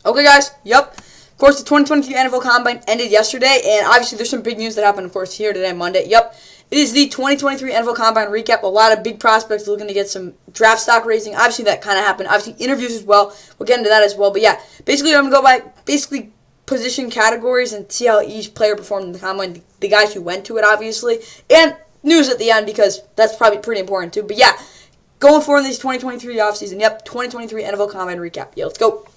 Okay, guys, yep. Of course, the 2023 NFL Combine ended yesterday, and obviously there's some big news that happened, of course, here today, Monday. Yep, it is the 2023 NFL Combine recap. A lot of big prospects looking to get some draft stock raising. Obviously, that kind of happened. Obviously, interviews as well. We'll get into that as well. But yeah, basically, I'm going to go by basically position categories and see how each player performed in the Combine, the guys who went to it, obviously, and news at the end because that's probably pretty important too. But yeah, going forward in this 2023 offseason, yep, 2023 NFL Combine recap. Yeah, let's go.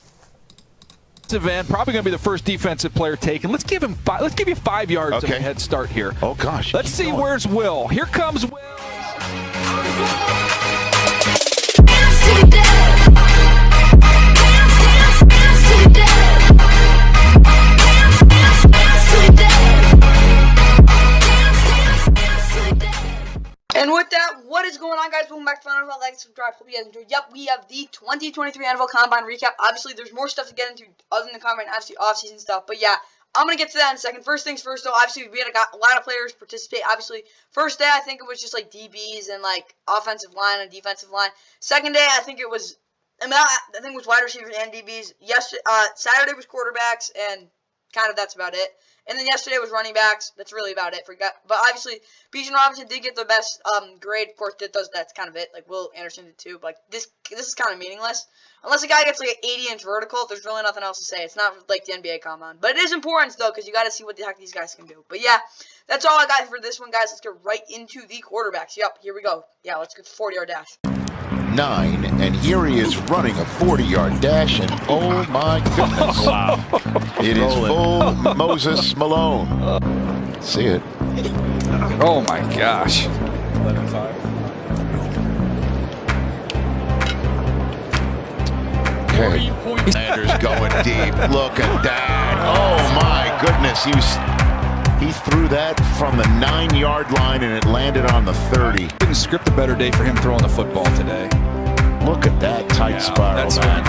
Event probably going to be the first defensive player taken. Let's give him let's give you 5 yards of a head start here. Oh gosh. Let's see where's Will. Here comes Will. And with that, what is going on, guys? Welcome back to NFL. Like, subscribe. Hope you guys enjoyed. Yep, we have the 2023 NFL Combine recap. Obviously, there's more stuff to get into other than the Combine, obviously off-season stuff. But yeah, I'm going to get to that in a second. First things first, though, obviously, we had a lot of players participate. Obviously, first day, I think it was just like DBs and like offensive line and defensive line. Second day, I think it was, I think it was wide receivers and DBs. Saturday was quarterbacks, and kind of that's about it. And then yesterday was running backs. That's really about it. But obviously, Bijan Robinson did get the best grade. Of course, that's kind of it. Like Will Anderson did too. But like this is kind of meaningless unless a guy gets like an 80-inch vertical. There's really nothing else to say. It's not like the NBA Combine, but it is important though because you got to see what the heck these guys can do. But yeah, that's all I got for this one, guys. Let's get right into the quarterbacks. Yep, here we go. Yeah, let's get the 40-yard dash. 9, and here he is running a 40-yard dash, and oh my goodness. Wow. It is full Moses Malone. See it. Oh my gosh. 11-5. Okay. Sanders going deep. Look at that. Oh my goodness. He threw that from the 9-yard line, and it landed on the 30. Couldn't script a better day for him throwing the football today. Look at that tight spiral, that's man.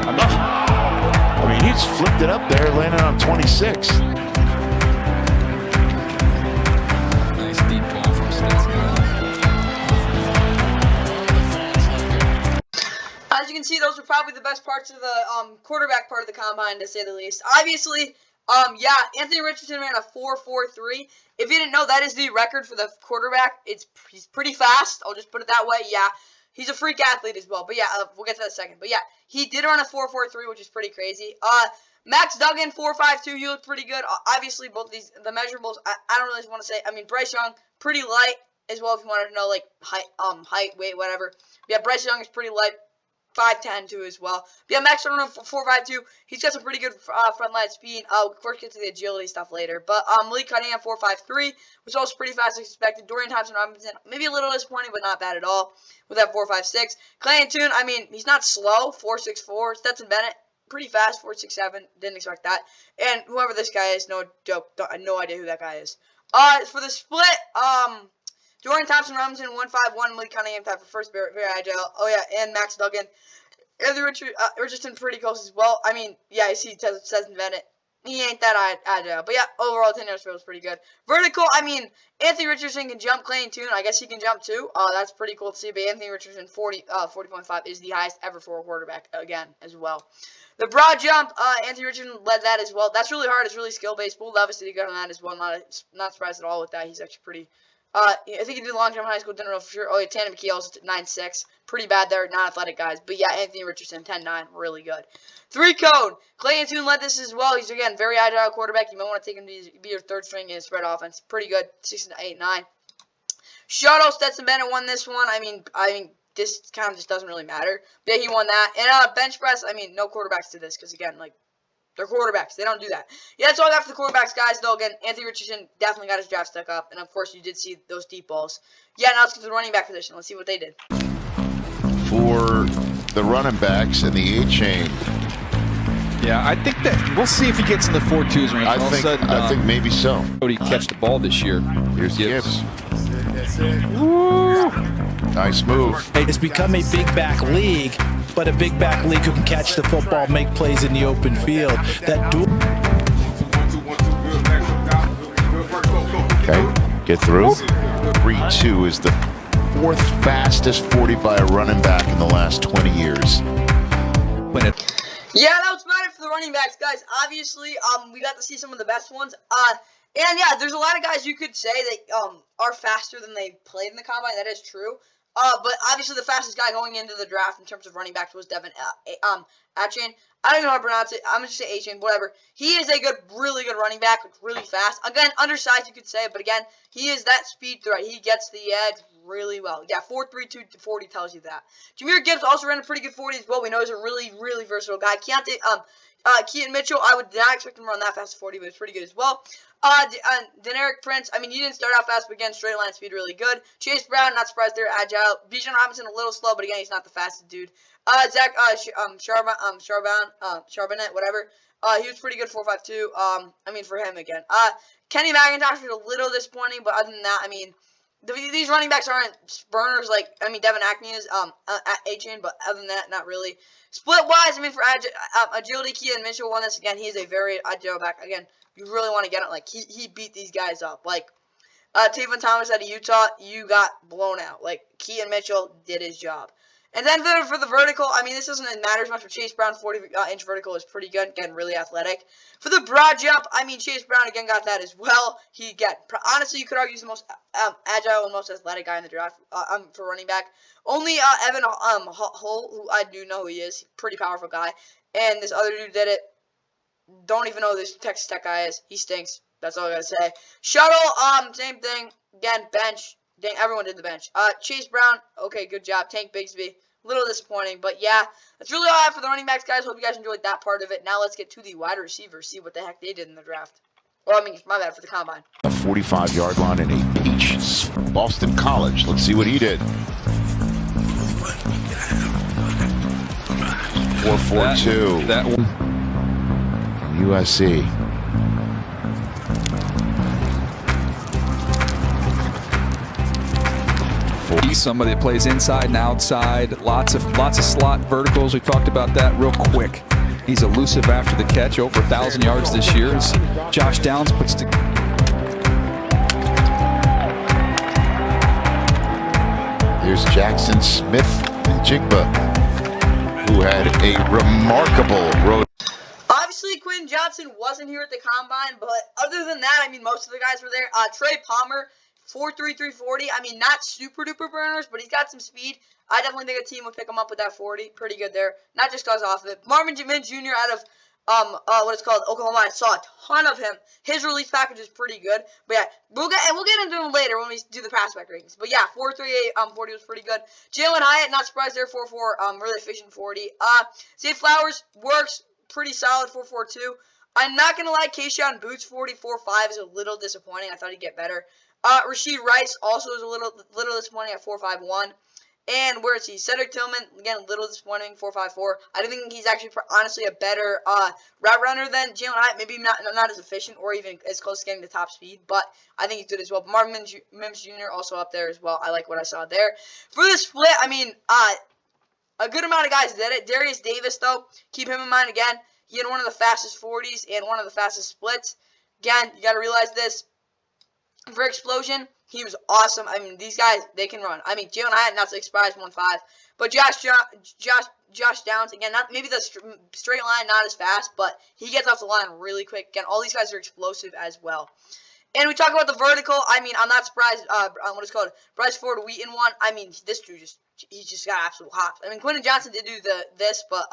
I mean, he just flipped it up there, landed on 26. Nice deep ball from Stetson. As you can see, those are probably the best parts of the quarterback part of the Combine, to say the least. Obviously, yeah, Anthony Richardson ran a 4.43. If you didn't know, that is the record for the quarterback. He's pretty fast. I'll just put it that way. Yeah, he's a freak athlete as well. But yeah, we'll get to that in a second. But yeah, he did run a 4.43, which is pretty crazy. Max Duggan 4.52. He looked pretty good. Obviously, both of these the measurables. I don't really want to say. I mean, Bryce Young pretty light as well. If you wanted to know like height, weight, whatever. Yeah, Bryce Young is pretty light. 5'10" too as well. But yeah, Max Duggan 4.52. He's got some pretty good front line speed. Of course, get to the agility stuff later. But Malik Cunningham 4.53, which also pretty fast as expected. Dorian Thompson-Robinson, maybe a little disappointing, but not bad at all with that 4.56. Clayton Tune, I mean, he's not slow. 4.64. Stetson Bennett, pretty fast. 4.67. Didn't expect that. And whoever this guy is, no joke. No idea who that guy is. For the split, Dorian Thompson-Robinson 1.51, Malik Cunningham tied for first, very agile. Oh yeah, and Max Duggan. Anthony Richardson pretty close as well. I mean, yeah, you see Stetson Bennett. He ain't that agile. But yeah, overall 10 yards was pretty good. Vertical, I mean, Anthony Richardson can jump. Clayton Tune, I guess he can jump too. That's pretty cool to see. But Anthony Richardson 40.5 is the highest ever for a quarterback again as well. The broad jump, Anthony Richardson led that as well. That's really hard. It's really skill-based. Will Levis did good on that as well. Not surprised at all with that. He's actually pretty... I think he did long jump in high school. Didn't know for sure. Oh, yeah, Tanner McKeel's 9.6. Pretty bad there. Not athletic guys. But yeah, Anthony Richardson 10.9. Really good. 3-cone. Clayton Tune led this as well. He's, again, very agile quarterback. You might want to take him to be your third string in spread offense. Pretty good. 6-8-9. Shuttle, Stetson Bennett won this one. I mean, this kind of just doesn't really matter. But yeah, he won that. And bench press, I mean, no quarterbacks to this because, again, like, they're quarterbacks. They don't do that. Yeah, that's all I got for the quarterbacks, guys. Though, again, Anthony Richardson definitely got his draft stuck up. And, of course, you did see those deep balls. Yeah, now let's get to the running back position. Let's see what they did. For the running backs and the A-chain. Yeah, I think that we'll see if he gets in the 4.2s range. I think maybe so. He catch the ball this year. Here's Gibbs. Nice move. It's become a big back league, but a big back league who can catch the football, make plays in the open field. That Okay, get through. 3.2 is the 4th fastest 40 by a running back in the last 20 years. Yeah, that was about it for the running backs, guys. Obviously, we got to see some of the best ones. And yeah, there's a lot of guys you could say that are faster than they played in the combine. That is true. But obviously the fastest guy going into the draft in terms of running backs was Devin Achane. I don't even know how to pronounce it. I'm gonna just say Achane, whatever. He is a really good running back, really fast. Again, undersized you could say, but again, he is that speed threat. He gets the edge really well. Yeah, 4.32 40 tells you that. Jameer Gibbs also ran a pretty good 40 as well. We know he's a really versatile guy. Keaton Mitchell, I would not expect him to run that fast 40, but it's pretty good as well. Deneric Prince, I mean, he didn't start out fast, but again, straight line speed really good. Chase Brown, not surprised they're agile. Bijan Robinson, a little slow, but again, he's not the fastest dude. Charbonnet, whatever. He was pretty good, 4.52. I mean, for him again. Kenny McIntosh was a little disappointing, but other than that, I mean, these running backs aren't burners like, I mean, Devin Achane is, Achane, but other than that, not really. Split-wise, I mean, for agility, Keaton Mitchell won this again. He's a very agile back. Again, you really want to get it. Like, he beat these guys up. Like, Tavon Thomas out of Utah, you got blown out. Like, Keaton Mitchell did his job. And then for the vertical, I mean, this doesn't matter as much for Chase Brown. 40-inch vertical is pretty good. Again, really athletic. For the broad jump, I mean, Chase Brown, again, got that as well. Honestly, you could argue he's the most agile and most athletic guy in the draft for running back. Only Evan Hull, who I do know who he is. Pretty powerful guy. And this other dude did it. Don't even know who this Texas Tech guy is. He stinks. That's all I gotta say. Shuttle, same thing. Again, bench. Dang, everyone did the bench. Chase Brown, okay, good job. Tank Bigsby, little disappointing, but yeah, that's really all I have for the running backs, guys. Hope you guys enjoyed that part of it. Now let's get to the wide receivers, see what the heck they did in the draft. Well, I mean, my bad, for the combine. A 45-yard line in a peach, Boston College. Let's see what he did. 4.42. That one. USC. He's somebody that plays inside and outside. Lots of slot verticals. We talked about that real quick. He's elusive after the catch. Over 1,000 yards this year. As Josh Downs puts together. Here's Jackson Smith and Jigba, who had a remarkable road. Obviously, Quentin Johnson wasn't here at the combine, but other than that, I mean, most of the guys were there. Trey Palmer, 4.33 40. I mean, not super duper burners, but he's got some speed. I definitely think a team would pick him up with that 40. Pretty good there. Not just because off of it. Marvin Mims Jr. out of Oklahoma. I saw a ton of him. His release package is pretty good. But yeah, we'll get into him later when we do the prospect ratings. But yeah, 4.38 40 was pretty good. Jalen Hyatt, not surprised there, 4.4 really efficient 40. Zay Flowers works pretty solid, 4.42. I'm not gonna lie, Keyshawn Boots 44.5 is a little disappointing. I thought he'd get better. Rashid Rice also is a little disappointing at 4.51. And where is he? Cedric Tillman, again, a little disappointing, 4.54. I don't think he's actually honestly a better route runner than Jalen Hyatt. Maybe not as efficient or even as close to getting the top speed, but I think he's good as well. But Marvin Mims Jr. also up there as well. I like what I saw there. For the split, I mean, a good amount of guys did it. Darius Davis, though, keep him in mind again. He had one of the fastest 40s and one of the fastest splits. Again, you got to realize this. For explosion, he was awesome. I mean, these guys, they can run. I mean, Jalen Hyatt, not so surprised, 1.5. But Josh Downs, again, not maybe the straight line, not as fast, but he gets off the line really quick. Again, all these guys are explosive as well. And we talk about the vertical. I mean, I'm not surprised. Bryce Ford Wheaton one. I mean, this dude he's just got absolute hops. I mean, Quentin Johnson did do this, but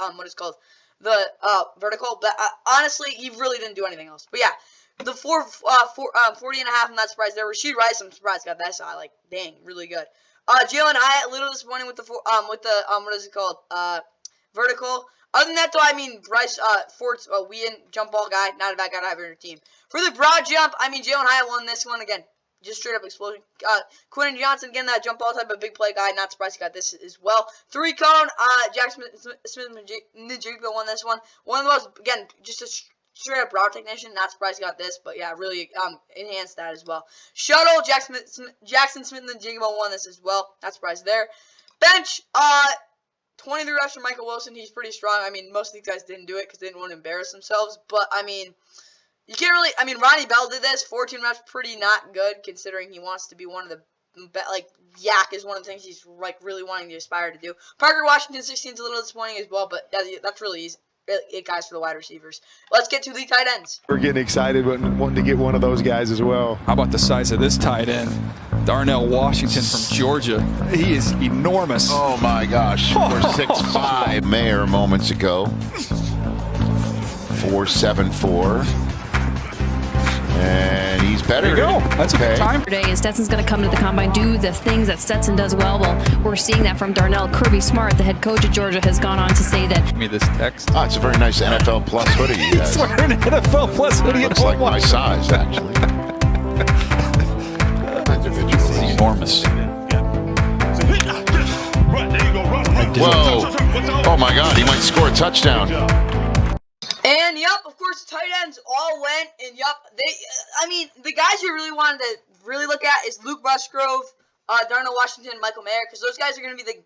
the vertical. But honestly, he really didn't do anything else. But yeah. The 40.5, I'm not surprised there. Rashid Rice, I'm surprised got that shot. Like, dang, really good. Jalen Hyatt, a little disappointing with the vertical. Other than that, though, I mean, Bryce Ford's Wheaton, jump ball guy, not a bad guy to have on your team. For the broad jump, I mean, Jalen Hyatt won this one again. Just straight up explosion. Quentin Johnson, again, that jump ball type of big play guy. Not surprised he got this as well. 3-cone, Jack Smith-Njigba won this one. One of the most, again, just a straight up route technician. Not surprised he got this, but yeah, really enhanced that as well. Shuttle, Jackson Smith-Njigba won this as well. Not surprised there. Bench, 23 reps for Michael Wilson. He's pretty strong. I mean, most of these guys didn't do it because they didn't want to embarrass themselves. But, I mean, you can't really, I mean, Ronnie Bell did this. 14 reps, pretty not good considering he wants to be one of the, like, yak is one of the things he's, like, really wanting to aspire to do. Parker Washington, 16 is a little disappointing as well, but that's really easy. it guys for the wide receivers. Let's get to the tight ends. We're getting excited wanting to get one of those guys as well. How about the size of this tight end? Darnell Washington from Georgia. He is enormous. Oh my gosh. We're 6'5". Mayer moments ago. 4.74. And he's better. There you go. That's a good time. Today, and Stetson's going to come to the combine, do the things that Stetson does well. Well, we're seeing that from Darnell. Kirby Smart, the head coach of Georgia, has gone on to say that. Give me this text. Oh, it's a very nice NFL Plus hoodie. He's wearing an NFL Plus hoodie. Looks like my size, actually. He's enormous. Whoa. Oh my God, he might score a touchdown. And yep, of course, the tight ends all went, and yep, the guys you really wanted to really look at is Luke Musgrove, Darnell Washington, Michael Mayer, because those guys are going to be the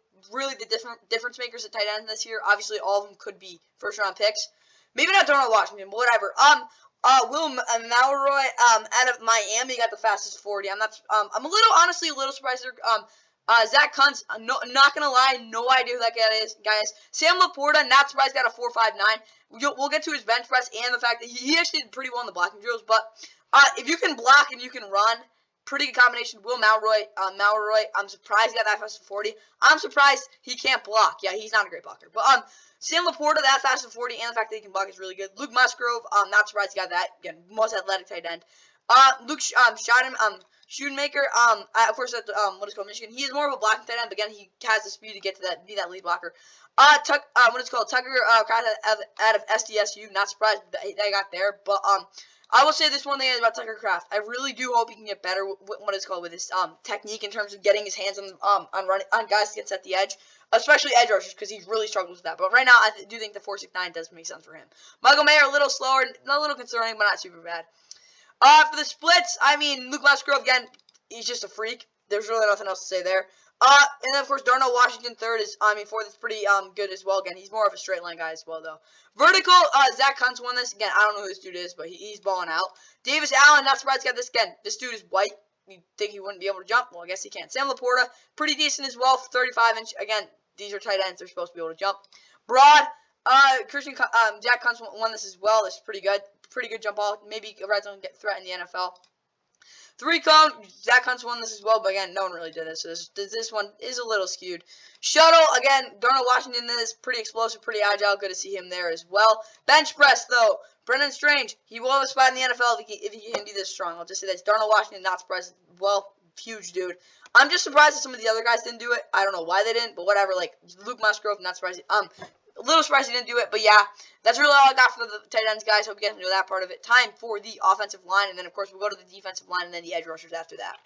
difference makers at tight end this year. Obviously, all of them could be first round picks. Maybe not Darnell Washington, but whatever. Will Malroy out of Miami got the fastest 40. I'm honestly a little surprised. Zach Kuntz, not gonna lie, no idea who that guy is. Sam Laporta, not surprised, got a 4.59. We'll get to his bench press and the fact that he actually did pretty well in the blocking drills. But if you can block and you can run, pretty good combination. Will Malroy, I'm surprised he got that fast 40. I'm surprised he can't block. Yeah, he's not a great blocker. But Sam Laporta, that fast 40, and the fact that he can block is really good. Luke Musgrove, not surprised he got that. Again, most athletic tight end. Luke Schoonmaker, of course, at Michigan. He is more of a blocking tight end, but again, he has the speed to get to be that lead blocker. Tucker out of SDSU. Not surprised that I got there, but I will say this one thing about Tucker Kraft. I really do hope he can get better with his technique in terms of getting his hands on guys to get set the edge, especially edge rushers, because he really struggles with that. But right now, I do think the 4.69 does make sense for him. Michael Mayer, a little slower, a little concerning, but not super bad. For the splits, Luke Musgrove, again, he's just a freak. There's really nothing else to say there. And then, of course, Darnell Washington third is, fourth is pretty good as well. Again, he's more of a straight line guy as well, though. Vertical, Zach Kuntz won this. Again, I don't know who this dude is, but he's balling out. Davis Allen, not surprised, got this. Again, this dude is white. You'd think he wouldn't be able to jump. Well, I guess he can. Sam Laporta, pretty decent as well, 35-inch. Again, these are tight ends. They're supposed to be able to jump. Broad, Jack Kuntz won this as well. This is pretty good. Pretty good jump ball. Maybe a red zone threat in the NFL. 3-cone, Zach Kuntz won this as well, but again, no one really did this. So this one is a little skewed. Shuttle, again, Darnell Washington is pretty explosive, pretty agile. Good to see him there as well. Bench press, though. Brendan Strange, he will have a spot in the NFL if he can be this strong. I'll just say that. Darnell Washington, not surprised. Well, huge dude. I'm just surprised that some of the other guys didn't do it. I don't know why they didn't, but whatever. Like, Luke Musgrove, not surprised. A little surprised he didn't do it, but yeah, that's really all I got for the tight ends, guys. Hope you guys enjoyed that part of it. Time for the offensive line, and then, of course, we'll go to the defensive line and then the edge rushers after that.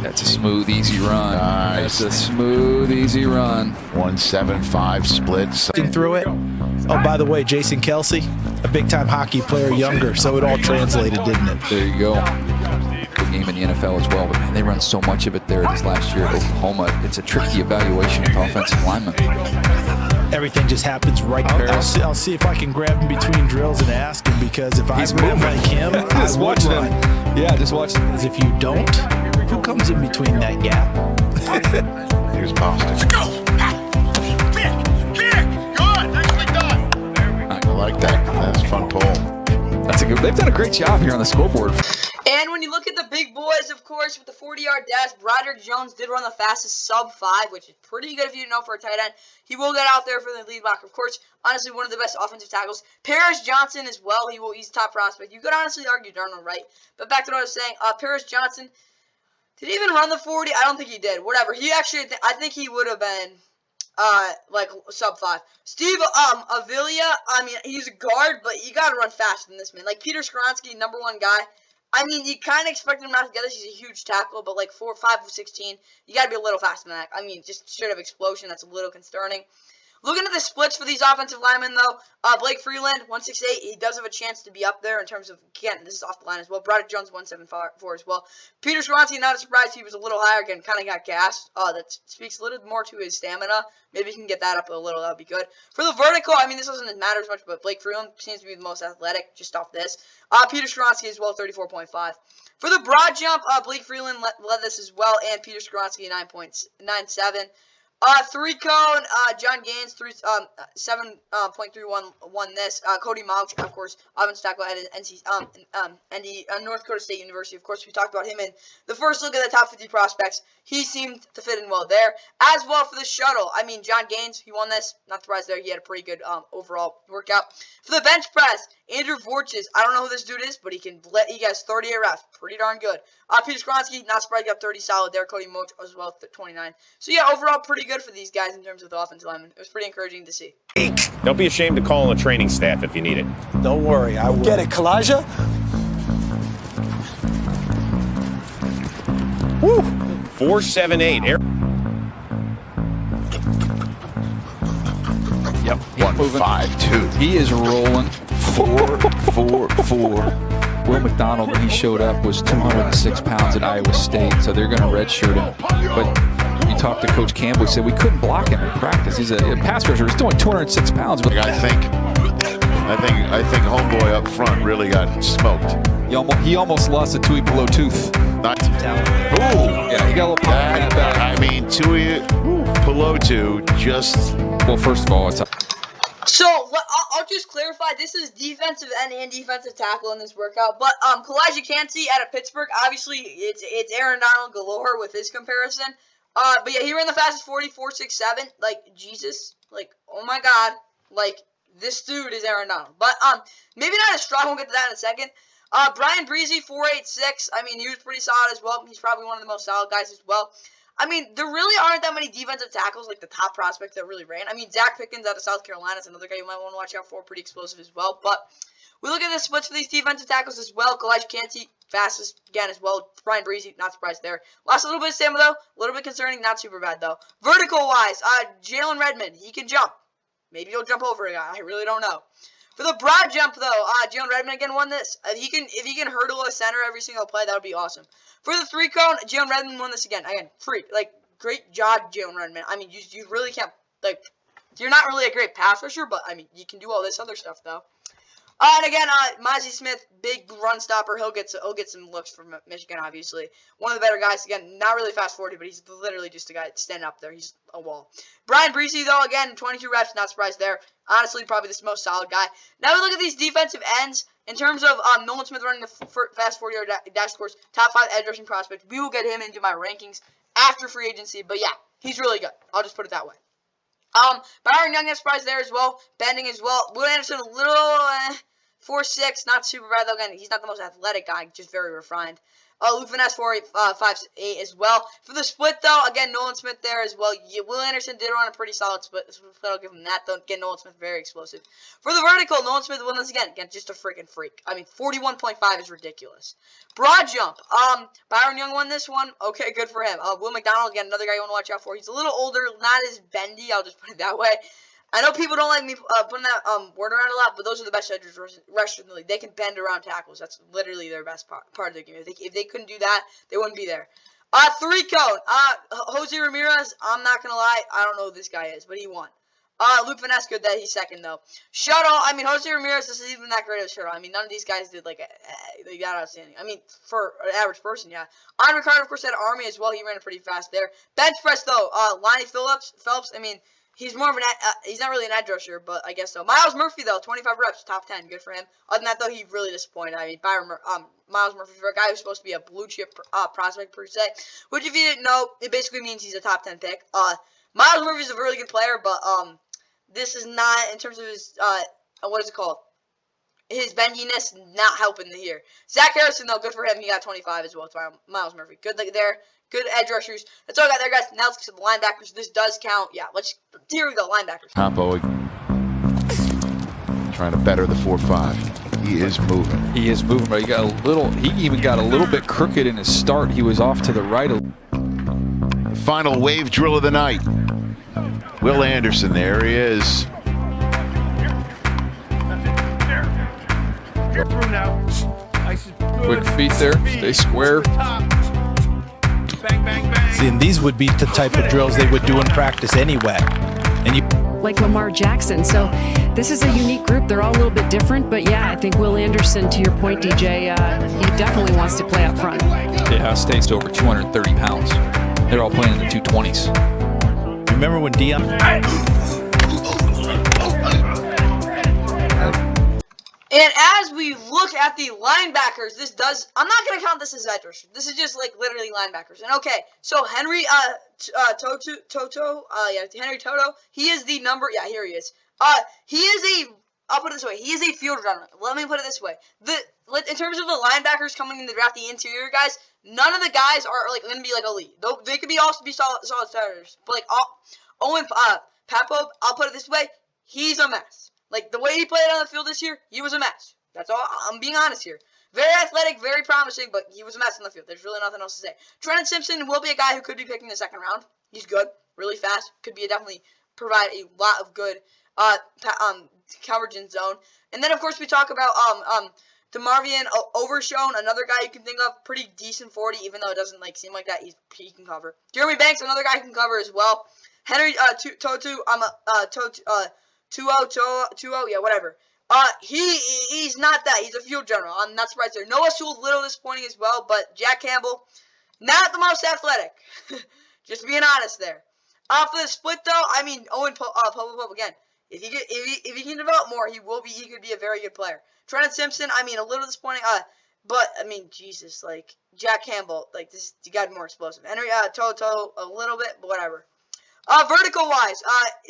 That's a smooth, easy run. Nice. That's a smooth, easy run. 1.75 splits. Through it. Oh, by the way, Jason Kelsey, a big-time hockey player, younger, so it all translated, didn't it? There you go. Good game in the NFL as well, but man, they run so much of it there this last year at Oklahoma. It's a tricky evaluation with offensive linemen. Everything just happens right there. I'll see if I can grab him between drills and ask him, because if I run like him, I would run. Yeah, just watch him. Because if you don't, who comes in between that gap? Here's Boston. Go! Kick! Good! Nicely done! I like that. That's a fun pull. That's a good. They've done a great job here on the scoreboard. And when you look at the big boys, of course, with the 40-yard dash, Broderick Jones did run the fastest sub-5, which is pretty good if you didn't know for a tight end. He will get out there for the lead blocker. Of course, honestly, one of the best offensive tackles. Paris Johnson as well. He's top prospect. You could honestly argue Darnold, right? But back to what I was saying, Paris Johnson, did he even run the 40? I don't think he did. Whatever. He actually, I think he would have been, like, sub-5. Steve Avila, he's a guard, but you got to run faster than this man. Like, Peter Skoronski, number 1 guy. You kind of expect him not to get this. He's a huge tackle, but like 4.5'16", you got to be a little faster than that. Just straight up explosion. That's a little concerning. Looking at the splits for these offensive linemen, though, Blake Freeland, 1.68. He does have a chance to be up there in terms of, again, this is off the line as well. Broderick Jones, 1.74 as well. Peter Skoronski, not a surprise. He was a little higher. Again, kind of got gassed. That speaks a little more to his stamina. Maybe he can get that up a little. That would be good. For the vertical, this doesn't matter as much, but Blake Freeland seems to be the most athletic just off this. Peter Skoronski as well, 34.5. For the broad jump, Blake Freeland led this as well, and Peter Skoronski, 9.97. Three cone, John Gaines, 7.31 won this. Cody Mauch, of course, offensive tackle at North Dakota State University. Of course, we talked about him in the first look at the top 50 prospects. He seemed to fit in well there. As well for the shuttle, I mean, John Gaines, he won this. Not surprised there. He had a pretty good overall workout. For the bench press, Andrew Vorches. I don't know who this dude is, but he has 38 reps. Pretty darn good. Peter Skronsky, not surprised, got 30 solid there. Cody Mauch as well, 29. So yeah, overall pretty good for these guys in terms of the offensive linemen. It was pretty encouraging to see. Don't be ashamed to call on the training staff if you need it. Don't worry, I will. Get it, Kalijah? Woo! 4.78. Yep. 1.52. He is rolling. 4.44. Will McDonald, when he showed up, was 206 pounds at Iowa State, so they're going to redshirt him. But you talked to Coach Campbell, he said we couldn't block him in practice. He's a pass rusher. He's doing 206 pounds. But I think homeboy up front really got smoked. He almost lost a Tui below tooth. Not Yeah, he got a little pop in that back. I mean, Tui Pelotu just. Well, first of all, it's So, I'll just clarify, this is defensive end and defensive tackle in this workout, but Kalijah Cansey out of Pittsburgh, obviously, it's Aaron Donald galore with his comparison, but yeah, he ran the fastest 40, 4.67, like, Jesus, like, oh my god, like, this dude is Aaron Donald, but, maybe not as strong, we'll get to that in a second. Brian Breezy, 4.86, I mean, he was pretty solid as well, he's probably one of the most solid guys as well. I mean, there really aren't that many defensive tackles, like the top prospects that really ran. I mean, Zach Pickens out of South Carolina is another guy you might want to watch out for, pretty explosive as well. But we look at the splits for these defensive tackles as well. Kalijah Cansey, fastest again as well. Brian Breezy, not surprised there. Lost a little bit of stamina, though. A little bit concerning, not super bad, though. Vertical-wise, Jalen Redmond, he can jump. Maybe he'll jump over a guy. I really don't know. For the broad jump, though, Jalen Redmond again won this. If he can hurdle a center every single play, that would be awesome. For the three cone, Jalen Redmond won this again. Again, freak. Like, great job, Jalen Redmond. I mean, you really can't, like, you're not really a great pass rusher, but, I mean, you can do all this other stuff, though. And again, Mozzie Smith, big run stopper. He'll get some looks from Michigan, obviously. One of the better guys. Again, not really fast 40, but he's literally just a guy standing up there. He's a wall. Brian Breezy, though, again, 22 reps. Not surprised there. Honestly, probably the most solid guy. Now we look at these defensive ends. In terms of Nolan Smith running the fast 40-yard dash course, top 5 edge rushing prospect. We will get him into my rankings after free agency. But yeah, he's really good. I'll just put it that way. Byron Young, not surprised there as well. Bending as well. Will Anderson, a little 4.6, not super bad though. Again, he's not the most athletic guy, just very refined. Luke Van Ness 5.8 as well. For the split though, again, Nolan Smith there as well. Will Anderson did run a pretty solid split. I'll give him that though. Again, Nolan Smith very explosive. For the vertical, Nolan Smith won this again. Again, just a freaking freak. I mean, 41.5 is ridiculous. Broad jump. Byron Young won this one. Okay, good for him. Will McDonald, again, another guy you want to watch out for. He's a little older, not as bendy. I'll just put it that way. I know people don't like me putting that word around a lot, but those are the best edge rushers in the league. They can bend around tackles. That's literally their best part of their game. If they couldn't do that, they wouldn't be there. Three cone. Jose Ramirez, I'm not going to lie. I don't know who this guy is, but he won. Luke Van Ness, good that he's second, though. Shuttle, I mean, Jose Ramirez isn't even that great of a shuttle. I mean, none of these guys did, like, they got outstanding. I mean, for an average person, yeah. Andre Carter, of course, had Army as well. He ran it pretty fast there. Bench press, though. Lonnie Phelps, I mean, he's more of an, he's not really an edge rusher, but I guess so. Miles Murphy, though, 25 reps, top 10, good for him. Other than that, though, he really disappointed. I mean, Miles Murphy, for a guy who's supposed to be a blue chip prospect, per se, which, if you didn't know, it basically means he's a top 10 pick. Miles Murphy's a really good player, but, this is not, in terms of his, what is it called? His bendiness, not helping here. Zach Harrison, though, good for him. He got 25 as well. It's Miles Murphy. Good there. Good edge rushers. That's all I got there, guys. Now let's get to the linebackers. This does count. Yeah, here we go, linebackers. Campo trying to better the 4.5. He is moving. He is moving, but he even got a little bit crooked in his start. He was off to the right. Final wave drill of the night. Will Anderson, there he is. Quick feet there, stay square. See, and these would be the type of drills they would do in practice anyway. And you like Lamar Jackson. So this is a unique group. They're all a little bit different, but yeah, I think Will Anderson, to your point, DJ, he definitely wants to play up front. Yeah, State's over 230 pounds. They're all playing in the 220s. remember when Dion? And as we look at the linebackers, I'm not going to count this as edge rushers. This is just like literally linebackers. And okay, so Henry Toto, he is the number, yeah, here he is. I'll put it this way, he is a field runner. Let me put it this way. In terms of the linebackers coming in the draft, the interior guys, none of the guys are like going to be like elite. They could also be solid starters. But like Owen Papo, I'll put it this way, he's a mess. Like, the way he played on the field this year, he was a mess. That's all. I'm being honest here. Very athletic, very promising, but he was a mess on the field. There's really nothing else to say. Trenton Simpson will be a guy who could be picking in the second round. He's good, really fast. Could be definitely provide a lot of good coverage in zone. And then, of course, we talk about DeMarvion Overshown, another guy you can think of, pretty decent 40, even though it doesn't like seem like that. He can cover. Jeremy Banks, another guy who can cover as well. Henry Totu, yeah, whatever. He's not that. He's a field general. I'm not surprised there. Noah Sewell, little disappointing as well, but Jack Campbell, not the most athletic. Just being honest there. For the split though, I mean Owen Pope again. If he can develop more, he could be a very good player. Trenton Simpson, I mean a little disappointing. But I mean Jesus, like Jack Campbell, like this, he got more explosive. Henry Toto a little bit, but whatever. Vertical wise,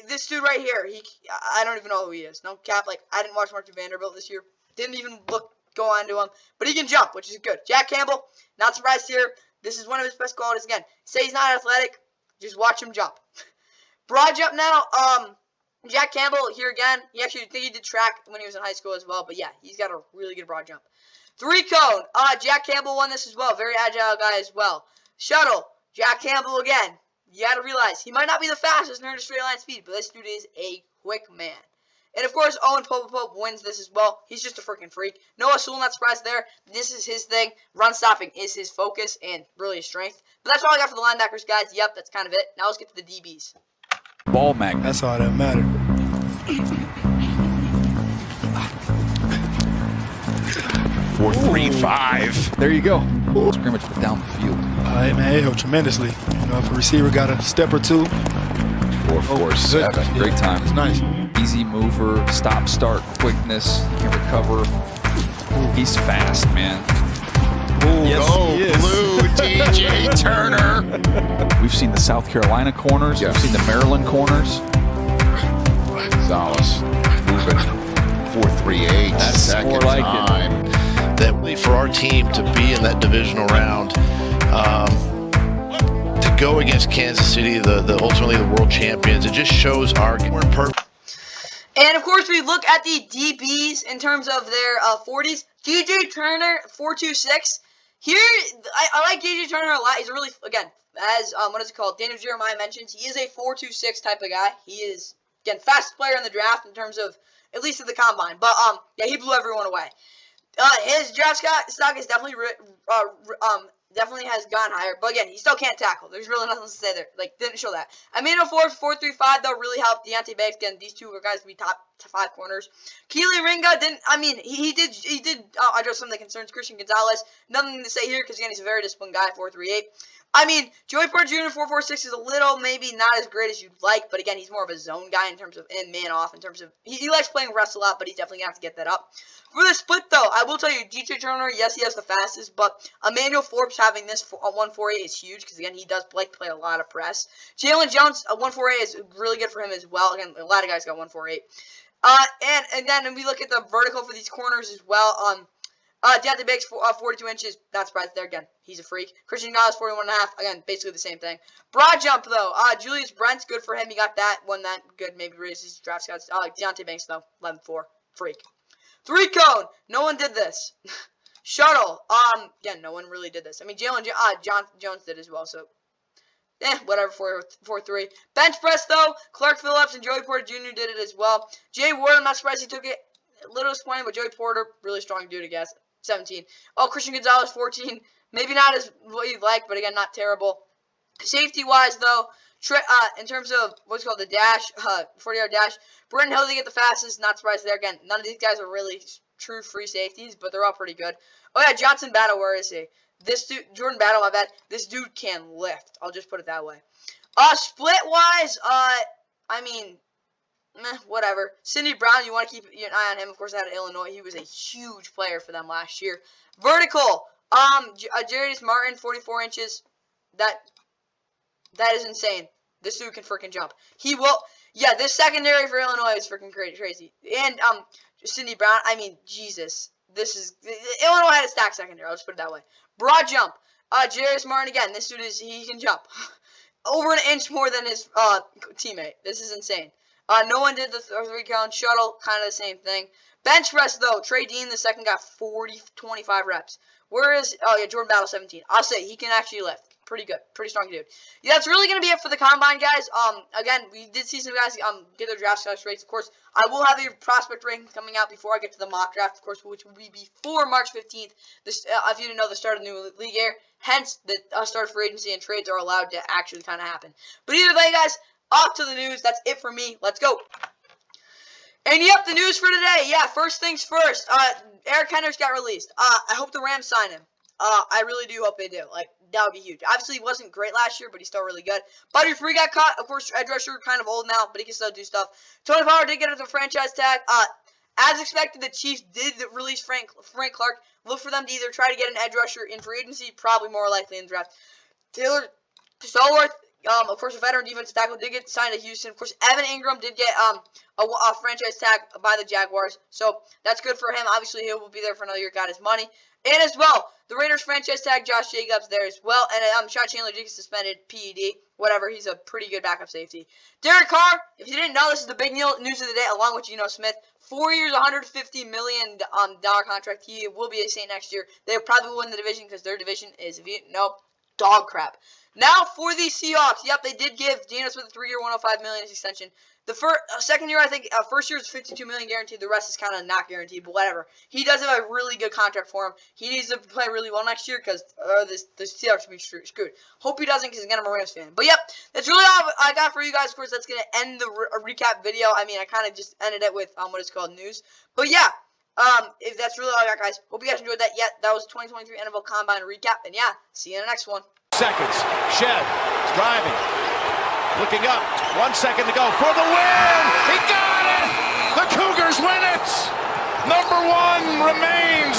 this dude right here, I don't even know who he is. No cap, like, I didn't watch much of Vanderbilt this year. Didn't even go on to him. But he can jump, which is good. Jack Campbell, not surprised here. This is one of his best qualities. Again, say he's not athletic, just watch him jump. Broad jump now, Jack Campbell here again. He actually, I think he did track when he was in high school as well. But yeah, he's got a really good broad jump. 3-cone, Jack Campbell won this as well. Very agile guy as well. Shuttle, Jack Campbell again. You got to realize, he might not be the fastest in terms of straight line speed, but this dude is a quick man. And, of course, Owen Pope wins this as well. He's just a freaking freak. Noah Sewell, not surprised there. This is his thing. Run stopping is his focus and really his strength. But that's all I got for the linebackers, guys. Yep, that's kind of it. Now let's get to the DBs. Ball magnet. That's all that matters. 4-3-5. There you go. Scrimmage down the field. Hey, man, it helped tremendously. You know, if a receiver got a step or two. 4-4-7. Great time. It's nice. Easy mover, stop, start, quickness, can recover. He's fast, man. Blue DJ Turner. We've seen the South Carolina corners. Yes. We've seen the Maryland corners. Gonzalez moving 4-3-8. That's Second more like time. That for our team to be in that divisional round, to go against Kansas City, the ultimately the world champions, it just shows our purpose. And of course, we look at the DBs in terms of their 40s. DJ Turner 4.26. Here, I like DJ Turner a lot. He's a really, again, as what is it called? Daniel Jeremiah mentions, he is a 4.26 type of guy. He is, again, fastest player in the draft in terms of, at least at the combine. But yeah, he blew everyone away. His draft stock is definitely definitely has gone higher, but again, he still can't tackle. There's really nothing to say there. Like, didn't show that. Amino Forbes 4.35 though really helped Deontay Banks. Again, these two are guys to be top 5 corners. Keely Ringa didn't. I mean, he did address some of the concerns. Christian Gonzalez, nothing to say here because again, he's a very disciplined guy. 4.38. I mean, Joey Porter Jr. 4.46 is a little maybe not as great as you'd like, but again, he's more of a zone guy in terms of in man off. In terms of he likes playing wrestle a lot, but he's definitely gonna have to get that up. For the split though, I will tell you, DJ Turner, yes, he has the fastest, but Emmanuel Forbes having this 1.48 is huge because again, he does like to play a lot of press. Jalen Jones 1.48 is really good for him as well. Again, a lot of guys got 1.48. And then we look at the vertical for these corners as well. Deontay Banks 42 inches. Not surprised there again. He's a freak. Christian Gonzalez 41.5. Again, basically the same thing. Broad jump though. Julius Brent's good for him. He got that one. That good. Maybe raises his draft scouts. Deontay Banks though 11.4. Freak. 3-cone. No one did this. Shuttle. Again, no one really did this. I mean, Jalen Jones did as well. So, whatever. 4.3. Bench press though. Clark Phillips and Joey Porter Jr. did it as well. Jay Ward. I'm not surprised he took it. A little disappointing, but Joey Porter, really strong dude, I guess. 17. Oh, Christian Gonzalez, 14. Maybe not as what you'd like, but again, not terrible. Safety-wise, though, in terms of what's called the dash, 40-yard dash, Brenton Hill, they get the fastest. Not surprised there. Again, none of these guys are really true free safeties, but they're all pretty good. Oh, yeah, Johnson Battle, where is he? This dude, Jordan Battle, my bad. This dude can lift. I'll just put it that way. Split-wise, I mean, whatever. Sidney Brown, you want to keep an eye on him. Of course, out of Illinois, he was a huge player for them last year. Vertical, Jarius Martin, 44 inches. That is insane. This dude can freaking jump. He will. Yeah, this secondary for Illinois is freaking crazy. And Sidney Brown, I mean, Jesus. Illinois had a stacked secondary. I'll just put it that way. Broad jump. Jarius Martin again. This dude he can jump over an inch more than his teammate. This is insane. No one did the 3-count shuttle. Kind of the same thing. Bench press though. Trey Dean the second got 25 reps. Whereas Jordan Battle 17. I'll say he can actually lift. Pretty good. Pretty strong dude. Yeah, that's really going to be it for the combine, guys. Again, we did see some guys get their draft status rates. Of course, I will have the prospect ranking coming out before I get to the mock draft, of course, which will be before March 15th. This, if you didn't know, the start of the new league year. Hence, the start of free agency and trades are allowed to actually kind of happen. But either way, guys, off to the news. That's it for me. Let's go. And yep, the news for today. Yeah, first things first. Eric Hendricks got released. I hope the Rams sign him. I really do hope they do. Like, that would be huge. Obviously, he wasn't great last year, but he's still really good. Buddy Free got caught. Of course, edge rusher kind of old now, but he can still do stuff. Tony Pollard did get the franchise tag. As expected, the Chiefs did release Frank Clark. Look for them to either try to get an edge rusher in free agency, probably more likely in the draft. Taylor Stallworth, of course, a veteran defensive tackle, did get signed to Houston. Of course, Evan Ingram did get a franchise tag by the Jaguars, so that's good for him. Obviously, he will be there for another year, got his money. And as well, the Raiders franchise tag Josh Jacobs there as well. And Sean Chandler did get suspended, PED, whatever. He's a pretty good backup safety. Derek Carr, if you didn't know, this is the big news of the day, along with Geno Smith. 4 years, $150 million contract. He will be a Saint next year. They'll probably win the division because their division is, if you didn't know, dog crap. Now for the Seahawks. Yep, they did give Geno Smith a 3-year, $105 million extension. The second year, I think, first year is $52 million guaranteed. The rest is kind of not guaranteed, but whatever. He does have a really good contract for him. He needs to play really well next year because the Seahawks will be screwed. Hope he doesn't because again, I'm a Rams fan. But yep, that's really all I got for you guys. Of course, that's going to end the recap video. I mean, I kind of just ended it with what is called news. But yeah, if that's really all I got, guys. Hope you guys enjoyed that. Yeah, that was 2023 NFL Combine recap. And yeah, see you in the next one. Seconds. Shed. Driving. Looking up. 1 second to go for the win. He got it. The Cougars win it. Number 1 remains.